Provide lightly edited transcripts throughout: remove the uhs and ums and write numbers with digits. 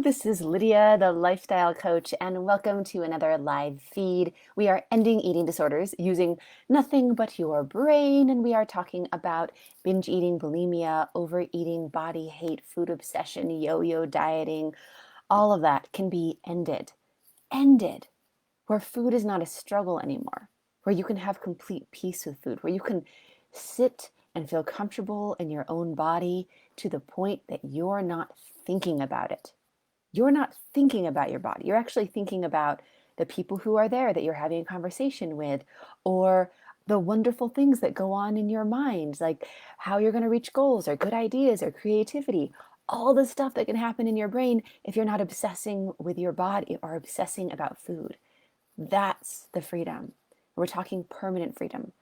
this is Lydia, the lifestyle coach, and welcome to another live feed. We are ending eating disorders using nothing but your brain, and we are talking about binge eating, bulimia, overeating, body hate, food obsession, yo-yo dieting. All of that can be ended. Ended. Where food is not a struggle anymore, where you can have complete peace with food, where you can sit and feel comfortable in your own body to the point that you're not thinking about it. You're not thinking about your body. You're actually thinking about the people who are there that you're having a conversation with, or the wonderful things that go on in your mind, like how you're going to reach goals or good ideas or creativity. All the stuff that can happen in your brain if you're not obsessing with your body or obsessing about food. That's the freedom. We're talking permanent freedom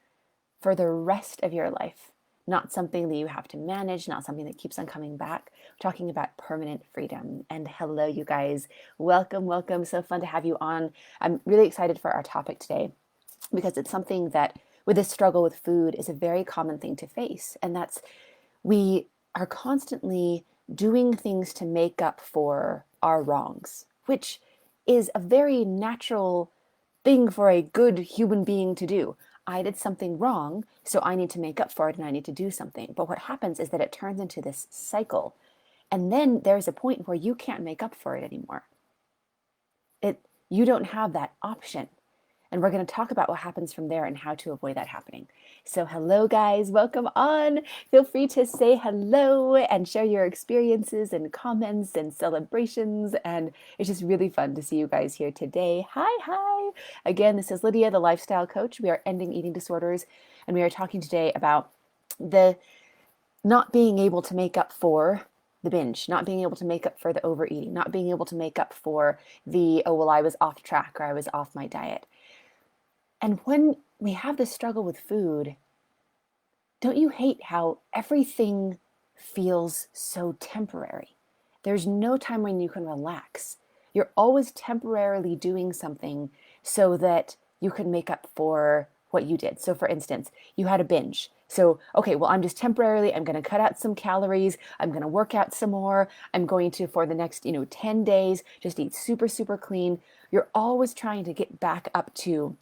for the rest of your life, not something that you have to manage, not something that keeps on coming back. We're talking about permanent freedom. And hello, you guys. Welcome, welcome. So fun to have you on. I'm really excited for our topic today because it's something that, with this struggle with food, is a very common thing to face. And that's we are constantly doing things to make up for our wrongs, which is a very natural thing for a good human being to do. I did something wrong, so I need to make up for it and I need to do something. But what happens is that it turns into this cycle. And then there's a point where you can't make up for it anymore. You don't have that option. And we're going to talk about what happens from there and how to avoid that happening. So hello, guys. Welcome on. Feel free to say hello and share your experiences and comments and celebrations. And it's just really fun to see you guys here today. Hi, hi. Again, this is Lydia, the lifestyle coach. We are ending eating disorders. And we are talking today about the not being able to make up for the binge, not being able to make up for the overeating, not being able to make up for the, oh, well, I was off track or I was off my diet. And when we have this struggle with food, don't you hate how everything feels so temporary? There's no time when you can relax. You're always temporarily doing something so that you can make up for what you did. So for instance, you had a binge. So, okay, well, I'm just temporarily, I'm going to cut out some calories. I'm going to work out some more. I'm going to, for the next, 10 days, just eat super, super clean. You're always trying to get back up to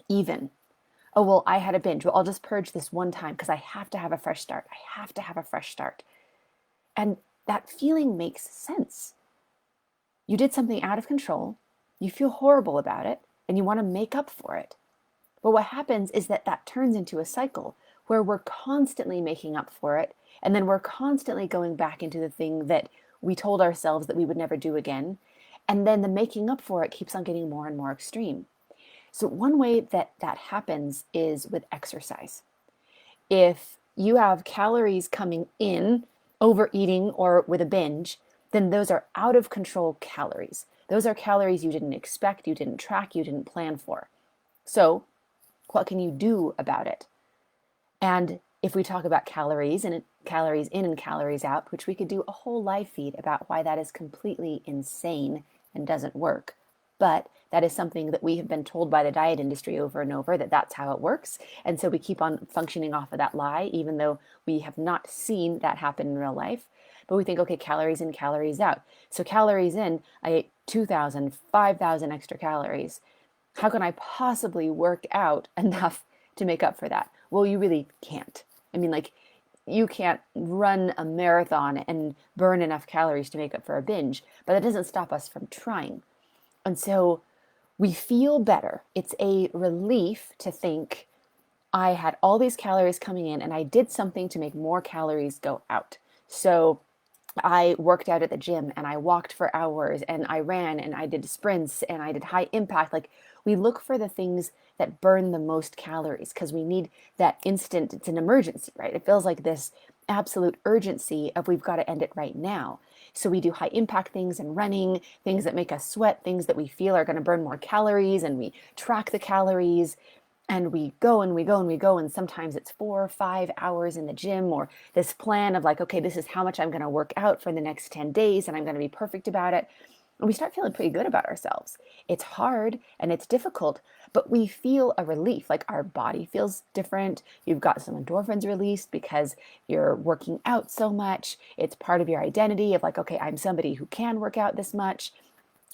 even. Oh, well, I had a binge. Well, I'll just purge this one time because I have to have a fresh start. I have to have a fresh start. And that feeling makes sense. You did something out of control. You feel horrible about it and you want to make up for it. But what happens is that turns into a cycle where we're constantly making up for it. And then we're constantly going back into the thing that we told ourselves that we would never do again. And then the making up for it keeps on getting more and more extreme. So one way that happens is with exercise. If you have calories coming in, overeating or with a binge, then those are out of control calories. Those are calories you didn't expect, you didn't track, you didn't plan for. So what can you do about it? And if we talk about calories and calories in and calories out, which we could do a whole live feed about why that is completely insane and doesn't work. But that is something that we have been told by the diet industry over and over that that's how it works. And so we keep on functioning off of that lie, even though we have not seen that happen in real life. But we think, okay, calories in, calories out. So calories in, I ate 2,000, 5,000 extra calories. How can I possibly work out enough to make up for that? Well, you really can't. I mean, you can't run a marathon and burn enough calories to make up for a binge, but that doesn't stop us from trying. And so we feel better. It's a relief to think I had all these calories coming in and I did something to make more calories go out. So I worked out at the gym and I walked for hours and I ran and I did sprints and I did high impact. We look for the things that burn the most calories because we need that instant, it's an emergency, right? It feels like this absolute urgency of we've got to end it right now. So we do high impact things and running, things that make us sweat, things that we feel are going to burn more calories, and we track the calories and we go and we go and we go. And sometimes it's 4 or 5 hours in the gym, or this plan of okay, this is how much I'm going to work out for the next 10 days and I'm going to be perfect about it. and we start feeling pretty good about ourselves. It's hard and it's difficult, but we feel a relief. Like our body feels different. You've got some endorphins released because you're working out so much. It's part of your identity of like, okay, I'm somebody who can work out this much.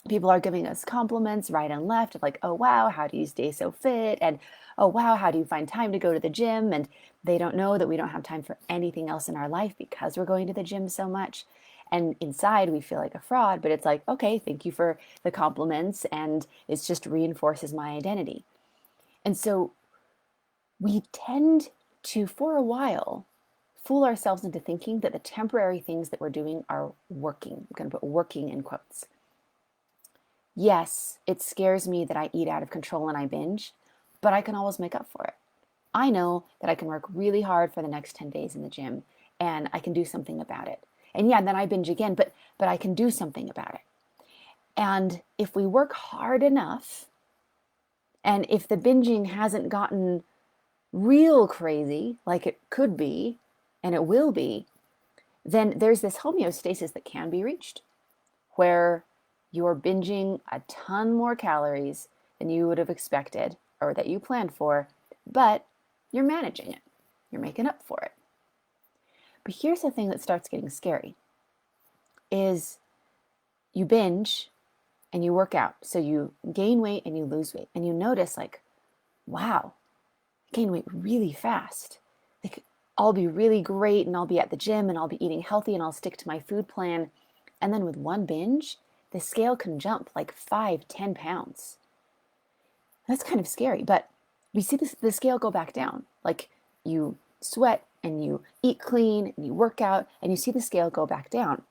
People are giving us compliments right and left of like, oh, wow, how do you stay so fit? And oh, wow, how do you find time to go to the gym? And they don't know that we don't have time for anything else in our life because we're going to the gym so much. And inside we feel like a fraud, but it's like, okay, thank you for the compliments. And it just reinforces my identity. And so we tend to, for a while, fool ourselves into thinking that the temporary things that we're doing are working. I'm going to put working in quotes. Yes, it scares me that I eat out of control and I binge, but I can always make up for it. I know that I can work really hard for the next 10 days in the gym and I can do something about it. And yeah, then I binge again, but I can do something about it. And if we work hard enough, and if the binging hasn't gotten real crazy like it could be, and it will be, then there's this homeostasis that can be reached where you're binging a ton more calories than you would have expected or that you planned for, but you're managing it. You're making up for it. But here's the thing that starts getting scary is you binge and you work out. So you gain weight and you lose weight. And you notice like, wow, I gain weight really fast. Like I'll be really great and I'll be at the gym and I'll be eating healthy and I'll stick to my food plan. And then with one binge, the scale can jump like 5-10 pounds. That's kind of scary, but we see the scale go back down. Like you sweat and you eat clean and you work out and you see the scale go back down.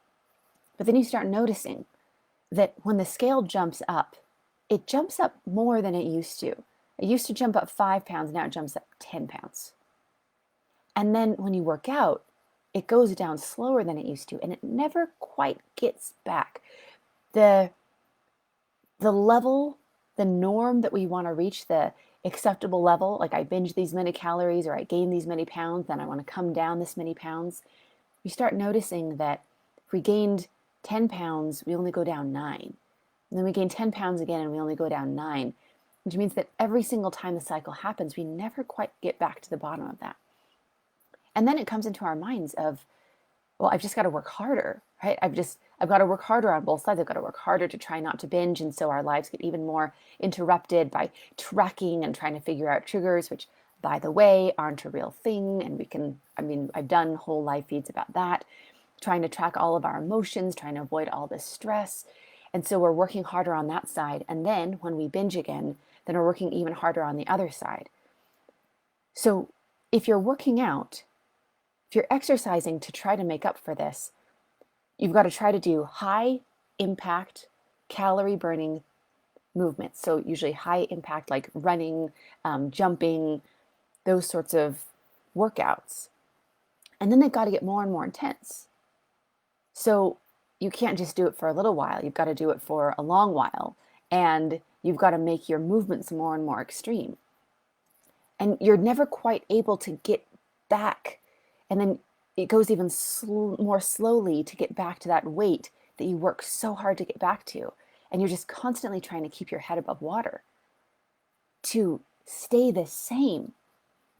But then you start noticing that when the scale jumps up, it jumps up more than it used to. It used to jump up 5 pounds, now it jumps up 10 pounds. And then when you work out, it goes down slower than it used to, and it never quite gets back. The level, the norm that we want to reach, the acceptable level, like I binge these many calories or I gain these many pounds, then I want to come down this many pounds. You start noticing that if we gained 10 pounds, we only go down 9. And then we gain 10 pounds again and we only go down 9, which means that every single time the cycle happens, we never quite get back to the bottom of that. And then it comes into our minds of, well, I've just got to work harder, right? I've got to work harder on both sides. I've got to work harder to try not to binge. And so our lives get even more interrupted by tracking and trying to figure out triggers, which, by the way, aren't a real thing. And I've done whole live feeds about that, trying to track all of our emotions, trying to avoid all this stress. And so we're working harder on that side. And then when we binge again, then we're working even harder on the other side. So if you're working out, if you're exercising to try to make up for this, you've got to try to do high impact, calorie burning movements. So usually high impact, like running, jumping, those sorts of workouts. And then they've got to get more and more intense. So you can't just do it for a little while. You've got to do it for a long while. And you've got to make your movements more and more extreme. And you're never quite able to get back. And then it goes even more slowly to get back to that weight that you work so hard to get back to. And you're just constantly trying to keep your head above water to stay the same,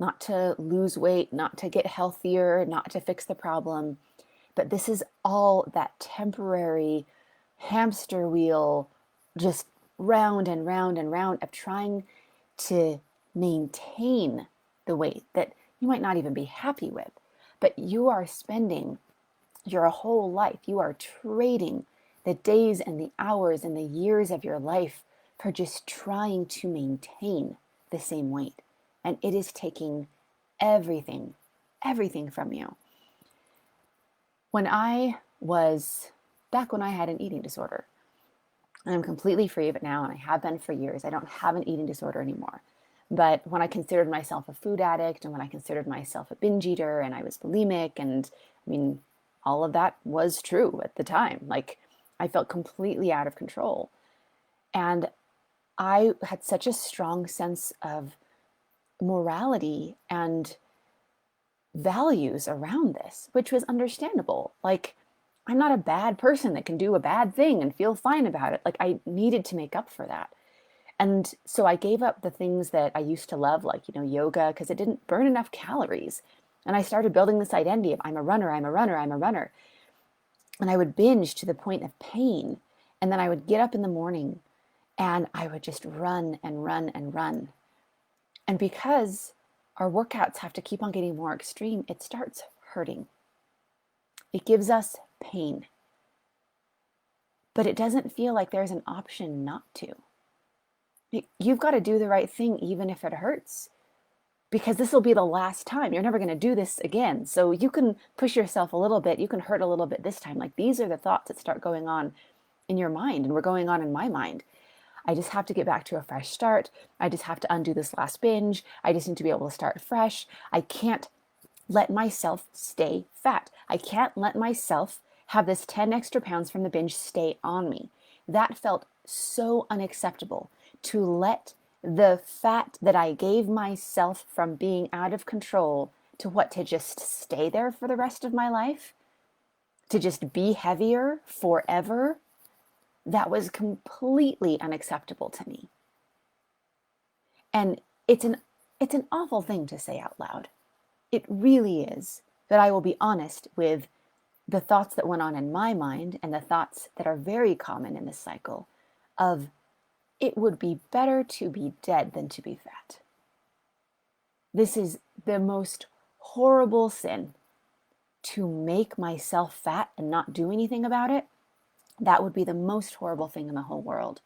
not to lose weight, not to get healthier, not to fix the problem. But this is all that temporary hamster wheel, just round and round and round of trying to maintain the weight that you might not even be happy with. But you are spending your whole life, you are trading the days and the hours and the years of your life for just trying to maintain the same weight. And it is taking everything from you. When I had an eating disorder, and I'm completely free of it now, and I have been for years, I don't have an eating disorder anymore. But when I considered myself a food addict and when I considered myself a binge eater and I was bulimic, and all of that was true at the time. Like I felt completely out of control. And I had such a strong sense of morality and values around this, which was understandable. Like I'm not a bad person that can do a bad thing and feel fine about it. Like I needed to make up for that. And so I gave up the things that I used to love, like, yoga, because it didn't burn enough calories. And I started building this identity of I'm a runner, I'm a runner, I'm a runner. And I would binge to the point of pain. And then I would get up in the morning and I would just run and run and run. And because our workouts have to keep on getting more extreme, it starts hurting. It gives us pain. But it doesn't feel like there's an option not to. You've got to do the right thing even if it hurts, because this will be the last time. You're never going to do this again. So you can push yourself a little bit. You can hurt a little bit this time. Like these are the thoughts that start going on in your mind and were going on in my mind. I just have to get back to a fresh start. I just have to undo this last binge. I just need to be able to start fresh. I can't let myself stay fat. I can't let myself have this 10 extra pounds from the binge stay on me. That felt so unacceptable, to let the fat that I gave myself from being out of control to just stay there for the rest of my life, to just be heavier forever. That was completely unacceptable to me. And it's an awful thing to say out loud. It really is. But I will be honest with the thoughts that went on in my mind and the thoughts that are very common in this cycle of it would be better to be dead than to be fat. This is the most horrible sin, to make myself fat and not do anything about it. That would be the most horrible thing in the whole world.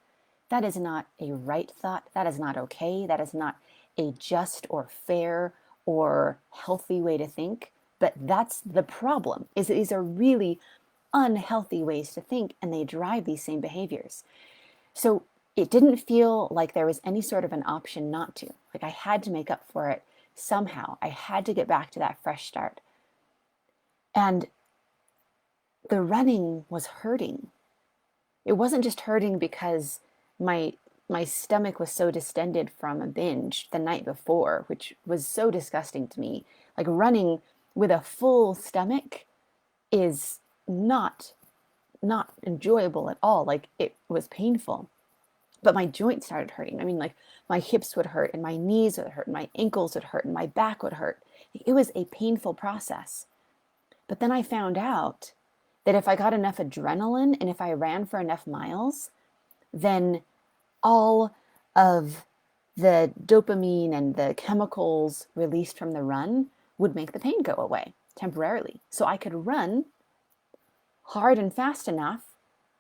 That is not a right thought. That is not okay. That is not a just or fair or healthy way to think. But that's the problem, is that these are really unhealthy ways to think, and they drive these same behaviors. So it didn't feel like there was any sort of an option not to. Like I had to make up for it somehow. I had to get back to that fresh start. And the running was hurting. It wasn't just hurting because my stomach was so distended from a binge the night before, which was so disgusting to me. Like running with a full stomach is not enjoyable at all. Like it was painful. But my joints started hurting. I mean, like my hips would hurt and my knees would hurt and my ankles would hurt and my back would hurt. It was a painful process. But then I found out that if I got enough adrenaline and if I ran for enough miles, then all of the dopamine and the chemicals released from the run would make the pain go away temporarily. So I could run hard and fast enough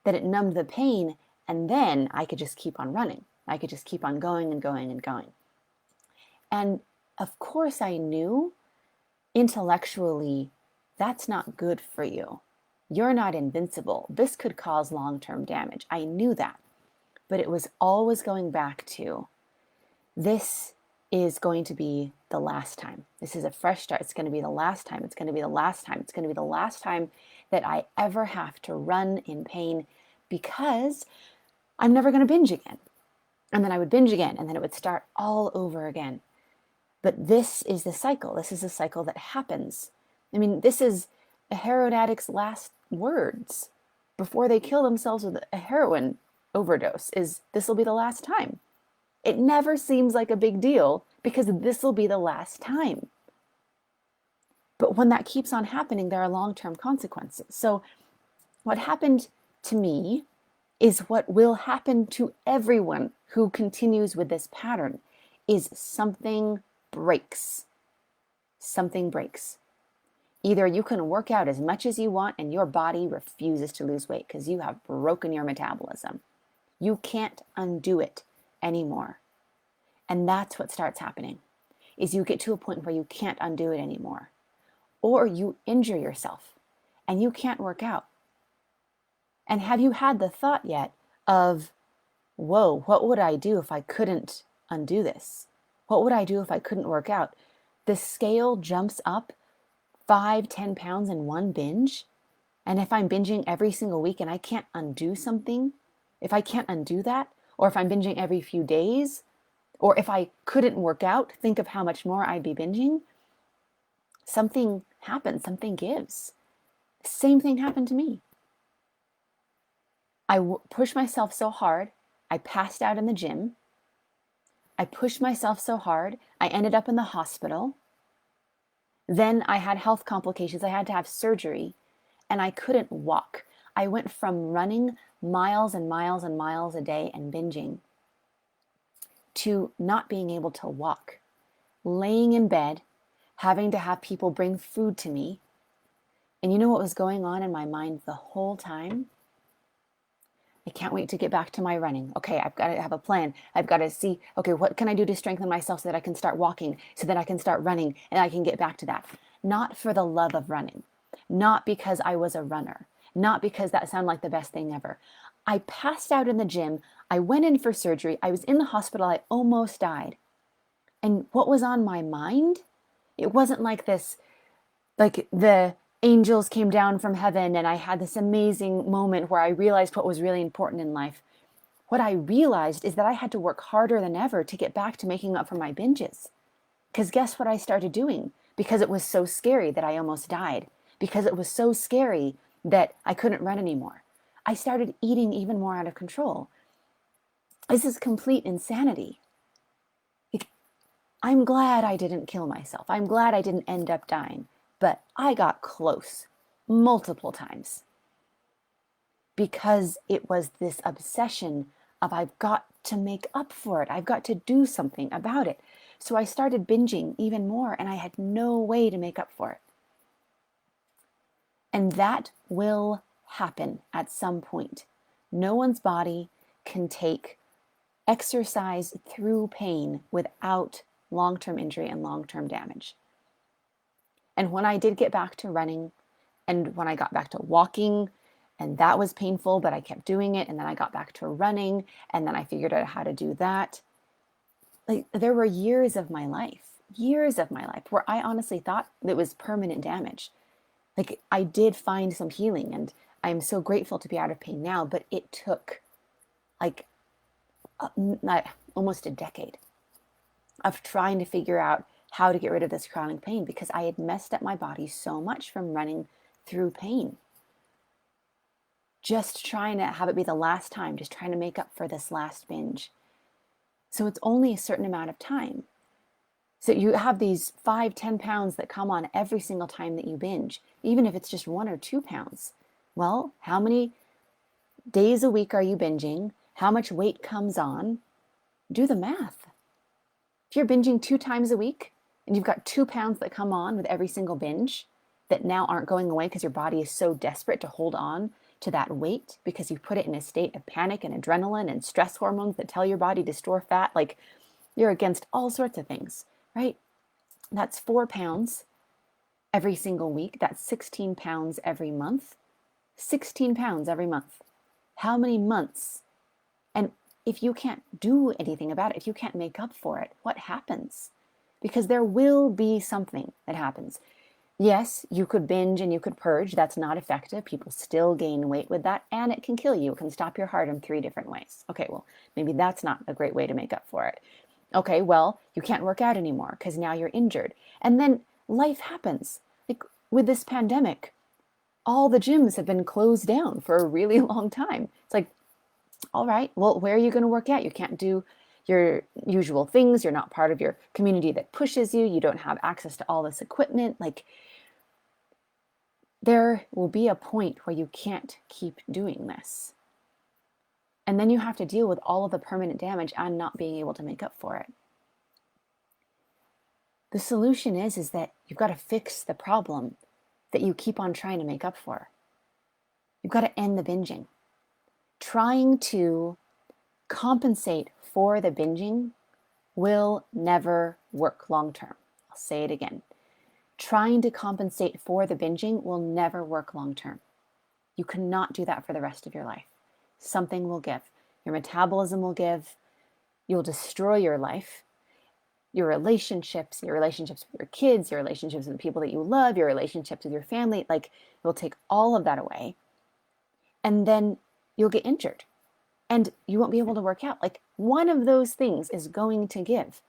that it numbed the pain, and then I could just keep on running. I could just keep on going and going and going. And of course I knew intellectually that's not good for you. You're not invincible. This could cause long-term damage. I knew that. But it was always going back to, this is going to be the last time. This is a fresh start. It's going to be the last time. It's going to be the last time. It's going to be the last time that I ever have to run in pain, because I'm never going to binge again. And then I would binge again, and then it would start all over again. But this is the cycle. This is the cycle that happens. I mean, this is a heroin addict's last words before they kill themselves with a heroin overdose, is this will be the last time. It never seems like a big deal because this will be the last time. But when that keeps on happening, there are long-term consequences. So what happened to me is what will happen to everyone who continues with this pattern, is something breaks. Something breaks. Either you can work out as much as you want and your body refuses to lose weight because you have broken your metabolism. You can't undo it anymore. And that's what starts happening, is you get to a point where you can't undo it anymore. Or you injure yourself and you can't work out. And have you had the thought yet of, whoa, what would I do if I couldn't undo this? What would I do if I couldn't work out? The scale jumps up 5-10 pounds in one binge. And if I'm binging every single week and I can't undo something, if I can't undo that, or if I'm binging every few days, or if I couldn't work out, think of how much more I'd be binging. Something happens, something gives. Same thing happened to me. pushed myself so hard, I passed out in the gym. I pushed myself so hard, I ended up in the hospital. Then I had health complications. I had to have surgery, and I couldn't walk. I went from running miles and miles and miles a day and binging to not being able to walk, laying in bed, having to have people bring food to me. And you know what was going on in my mind the whole time? I can't wait to get back to my running. Okay, I've got to have a plan. I've got to see, okay, what can I do to strengthen myself so that I can start walking, so that I can start running and I can get back to that. Not for the love of running, not because I was a runner, not because that sounded like the best thing ever. I passed out in the gym. I went in for surgery. I was in the hospital. I almost died. And what was on my mind? It wasn't like this, like the angels came down from heaven and I had this amazing moment where I realized what was really important in life. What I realized is that I had to work harder than ever to get back to making up for my binges. Because guess what I started doing? Because it was so scary that I almost died. Because it was so scary that I couldn't run anymore. I started eating even more out of control. This is complete insanity. I'm glad I didn't kill myself. I'm glad I didn't end up dying. But I got close multiple times because it was this obsession of I've got to make up for it. I've got to do something about it. So I started binging even more and I had no way to make up for it. And that will happen at some point. No one's body can take exercise through pain without long-term injury and long-term damage. And when I did get back to running and when I got back to walking, and that was painful, but I kept doing it. And then I got back to running and then I figured out how to do that. Like there were years of my life where I honestly thought it was permanent damage. Like I did find some healing and I'm so grateful to be out of pain now, but it took like almost a decade of trying to figure out how to get rid of this chronic pain because I had messed up my body so much from running through pain. Just trying to have it be the last time, just trying to make up for this last binge. So it's only a certain amount of time. So you have these 5-10 pounds that come on every single time that you binge, even if it's just 1 or 2 pounds. Well, how many days a week are you binging? How much weight comes on? Do the math. If you're binging 2 times a week and you've got 2 pounds that come on with every single binge that now aren't going away because your body is so desperate to hold on to that weight because you put it in a state of panic and adrenaline and stress hormones that tell your body to store fat, like you're against all sorts of things, right? That's 4 pounds every single week. That's 16 pounds every month. 16 pounds every month. How many months? And if you can't do anything about it, if you can't make up for it, what happens? Because there will be something that happens. Yes, you could binge and you could purge. That's not effective. People still gain weight with that, and it can kill you. It can stop your heart in 3 different ways. Okay, well, maybe that's not a great way to make up for it. Okay, well, you can't work out anymore because now you're injured. And then life happens. Like with this pandemic, all the gyms have been closed down for a really long time. It's like, all right, well, where are you going to work out? You can't do your usual things. You're not part of your community that pushes you. You don't have access to all this equipment. Like, there will be a point where you can't keep doing this. And then you have to deal with all of the permanent damage and not being able to make up for it. The solution is that you've got to fix the problem that you keep on trying to make up for. You've got to end the binging. Trying to compensate for the binging will never work long term. I'll say it again. Trying to compensate for the binging will never work long term. You cannot do that for the rest of your life. Something will give. Your metabolism will give. You'll destroy your life, your relationships with your kids, your relationships with the people that you love, your relationships with your family. Like, it will take all of that away. And then you'll get injured and you won't be able to work out. Like, one of those things is going to give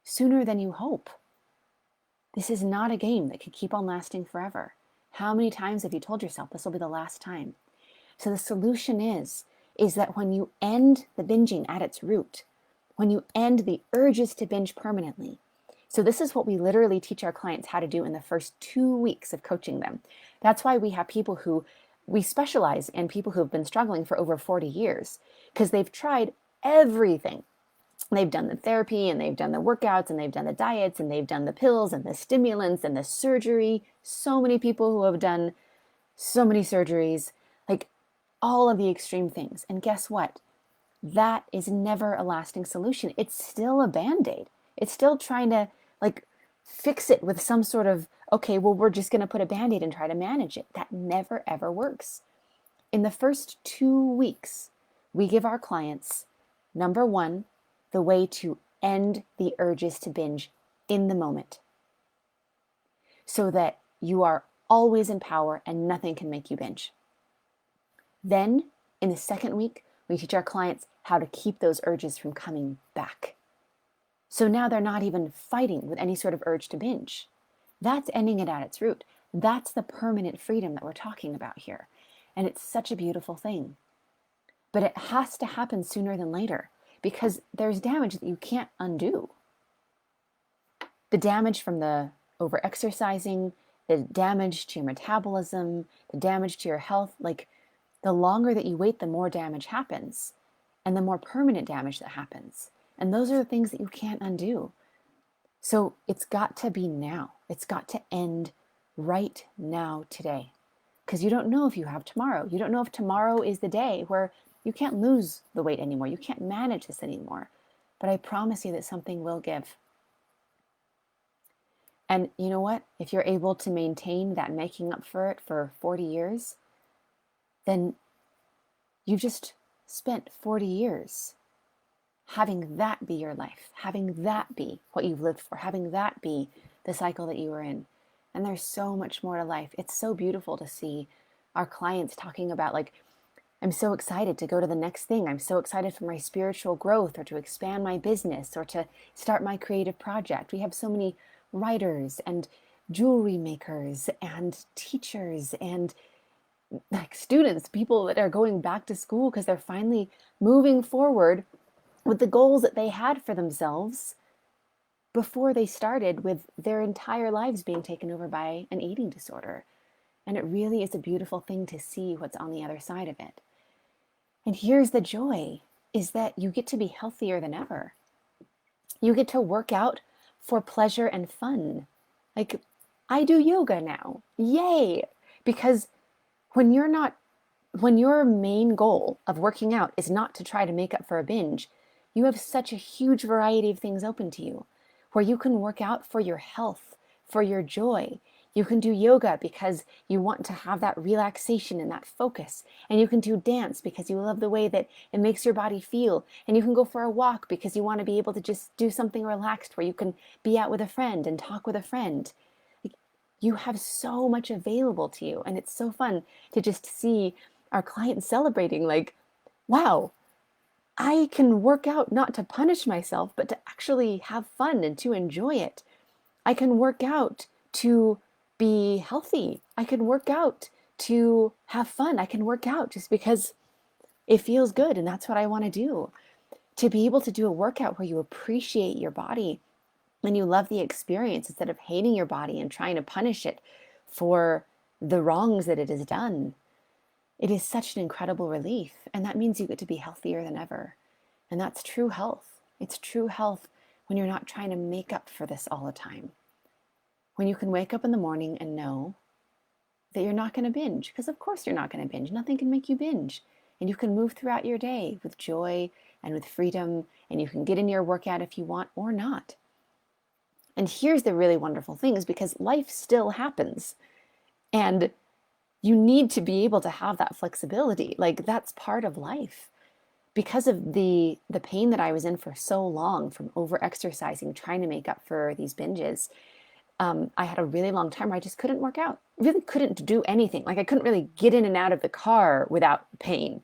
sooner than you hope. This is not a game that can keep on lasting forever. How many times have you told yourself this will be the last time? So the solution is that when you end the binging at its root, when you end the urges to binge permanently, so this is what we literally teach our clients how to do in the first 2 weeks of coaching them. That's why we have people who, we specialize in people who have been struggling for over 40 years because they've tried everything. They've done the therapy and they've done the workouts and they've done the diets and they've done the pills and the stimulants and the surgery. So many people who have done so many surgeries, like all of the extreme things. And guess what? That is never a lasting solution. It's still a Band-Aid. It's still trying to like fix it with some sort of, okay, well, we're just going to put a Band-Aid and try to manage it. That never, ever works. In the first 2 weeks, we give our clients, number one, the way to end the urges to binge in the moment so that you are always in power and nothing can make you binge. Then, in the second week, we teach our clients how to keep those urges from coming back. So now they're not even fighting with any sort of urge to binge. That's ending it at its root. That's the permanent freedom that we're talking about here. And it's such a beautiful thing. But it has to happen sooner than later because there's damage that you can't undo. The damage from the overexercising, the damage to your metabolism, the damage to your health, like the longer that you wait, the more damage happens and the more permanent damage that happens. And those are the things that you can't undo. So it's got to be now. It's got to end right now, today. Because you don't know if you have tomorrow. You don't know if tomorrow is the day where you can't lose the weight anymore. You can't manage this anymore. But I promise you that something will give. And you know what? If you're able to maintain that making up for it for 40 years, then you've just spent 40 years having that be your life, having that be what you've lived for, having that be the cycle that you were in. And there's so much more to life. It's so beautiful to see our clients talking about, like, I'm so excited to go to the next thing. I'm so excited for my spiritual growth or to expand my business or to start my creative project. We have so many writers and jewelry makers and teachers and like students, people that are going back to school because they're finally moving forward with the goals that they had for themselves before they started with their entire lives being taken over by an eating disorder. And it really is a beautiful thing to see what's on the other side of it. And here's the joy, is that you get to be healthier than ever. You get to work out for pleasure and fun. Like, I do yoga now. Yay! Because when your main goal of working out is not to try to make up for a binge, you have such a huge variety of things open to you where you can work out for your health, for your joy. You can do yoga because you want to have that relaxation and that focus. And you can do dance because you love the way that it makes your body feel. And you can go for a walk because you want to be able to just do something relaxed where you can be out with a friend and talk with a friend. You have so much available to you. And it's so fun to just see our clients celebrating, like, wow, I can work out not to punish myself, but to actually have fun and to enjoy it. I can work out to be healthy. I can work out to have fun. I can work out just because it feels good and that's what I want to do. To be able to do a workout where you appreciate your body and you love the experience instead of hating your body and trying to punish it for the wrongs that it has done. It is such an incredible relief. And that means you get to be healthier than ever. And that's true health. It's true health when you're not trying to make up for this all the time. When you can wake up in the morning and know that you're not going to binge, because of course you're not going to binge. Nothing can make you binge. And you can move throughout your day with joy and with freedom, and you can get in your workout if you want or not. And here's the really wonderful thing, is because life still happens. And you need to be able to have that flexibility. Like, that's part of life. Because of the pain that I was in for so long from over-exercising, trying to make up for these binges, I had a really long time where I just couldn't work out. Really couldn't do anything. Like, I couldn't really get in and out of the car without pain.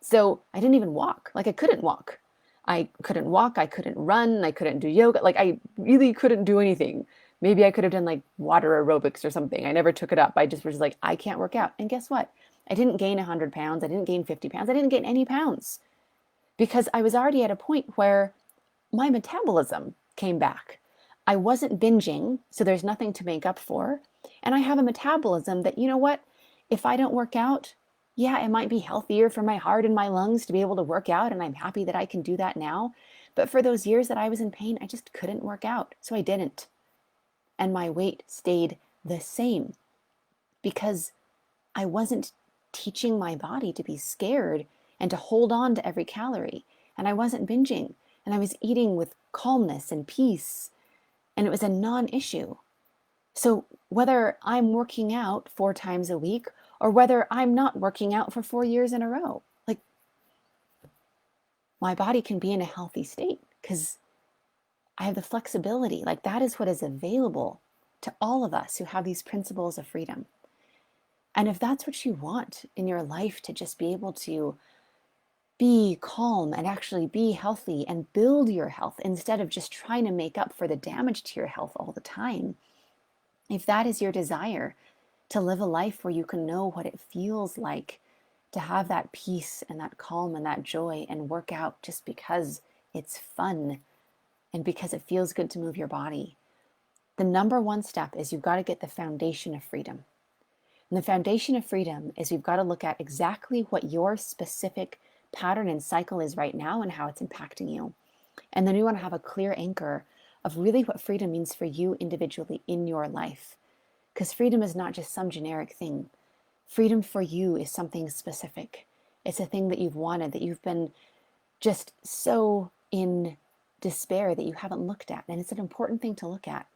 So I didn't even walk. Like, I couldn't walk. I couldn't walk. I couldn't run. I couldn't do yoga. Like, I really couldn't do anything. Maybe I could have done like water aerobics or something. I never took it up. I just was like, I can't work out. And guess what? I didn't gain 100 pounds. I didn't gain 50 pounds. I didn't gain any pounds because I was already at a point where my metabolism came back. I wasn't binging, so there's nothing to make up for. And I have a metabolism that, you know what? If I don't work out, yeah, it might be healthier for my heart and my lungs to be able to work out. And I'm happy that I can do that now. But for those years that I was in pain, I just couldn't work out. So I didn't. And my weight stayed the same because I wasn't teaching my body to be scared and to hold on to every calorie. And I wasn't binging. And I was eating with calmness and peace. And it was a non-issue. So whether I'm working out 4 times a week or whether I'm not working out for 4 years in a row, like my body can be in a healthy state because I have the flexibility. Like that is what is available to all of us who have these principles of freedom. And if that's what you want in your life, to just be able to be calm and actually be healthy and build your health instead of just trying to make up for the damage to your health all the time, if that is your desire, to live a life where you can know what it feels like to have that peace and that calm and that joy and work out just because it's fun and because it feels good to move your body, the number one step is you've got to get the foundation of freedom. And the foundation of freedom is we've got to look at exactly what your specific pattern and cycle is right now and how it's impacting you. And then we want to have a clear anchor of really what freedom means for you individually in your life. Because freedom is not just some generic thing. Freedom for you is something specific. It's a thing that you've wanted, that you've been just so in despair that you haven't looked at. And it's an important thing to look at.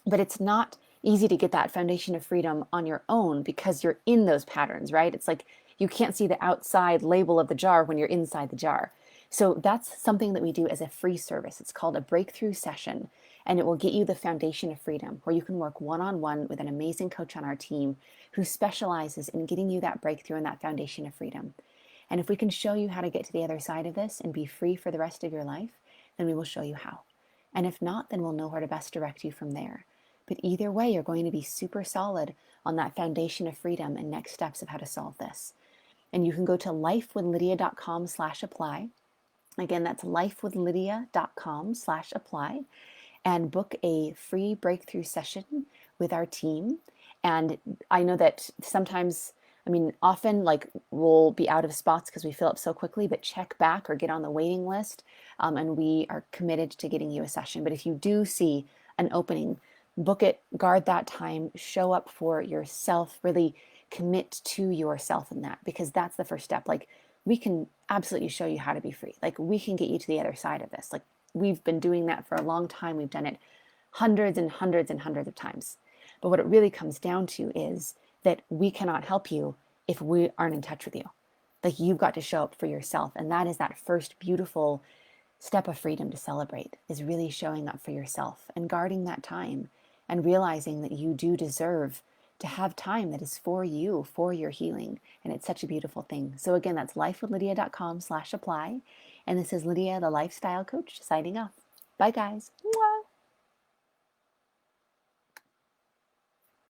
But it's not easy to get that foundation of freedom on your own because you're in those patterns, right? It's like you can't see the outside label of the jar when you're inside the jar. So that's something that we do as a free service. It's called a breakthrough session, and it will get you the foundation of freedom, where you can work one-on-one with an amazing coach on our team who specializes in getting you that breakthrough and that foundation of freedom. And if we can show you how to get to the other side of this and be free for the rest of your life, then we will show you how. And if not, then we'll know where to best direct you from there. But either way, you're going to be super solid on that foundation of freedom and next steps of how to solve this. And you can go to lifewithlydia.com/apply. Again, that's lifewithlydia.com/apply and book a free breakthrough session with our team. And I know that sometimes, often we'll be out of spots because we fill up so quickly, but check back or get on the waiting list. And we are committed to getting you a session. But if you do see an opening, book it, guard that time, show up for yourself, really commit to yourself in that, because that's the first step. We can absolutely show you how to be free. We can get you to the other side of this. We've been doing that for a long time. We've done it hundreds and hundreds and hundreds of times. But what it really comes down to is that we cannot help you if we aren't in touch with you. You've got to show up for yourself. And that is that first beautiful step of freedom to celebrate, is really showing up for yourself and guarding that time and realizing that you do deserve to have time that is for you, for your healing. And it's such a beautiful thing. So again, that's lifewithlydia.com/apply. And this is Lydia, the lifestyle coach, signing off. Bye, guys. Mwah.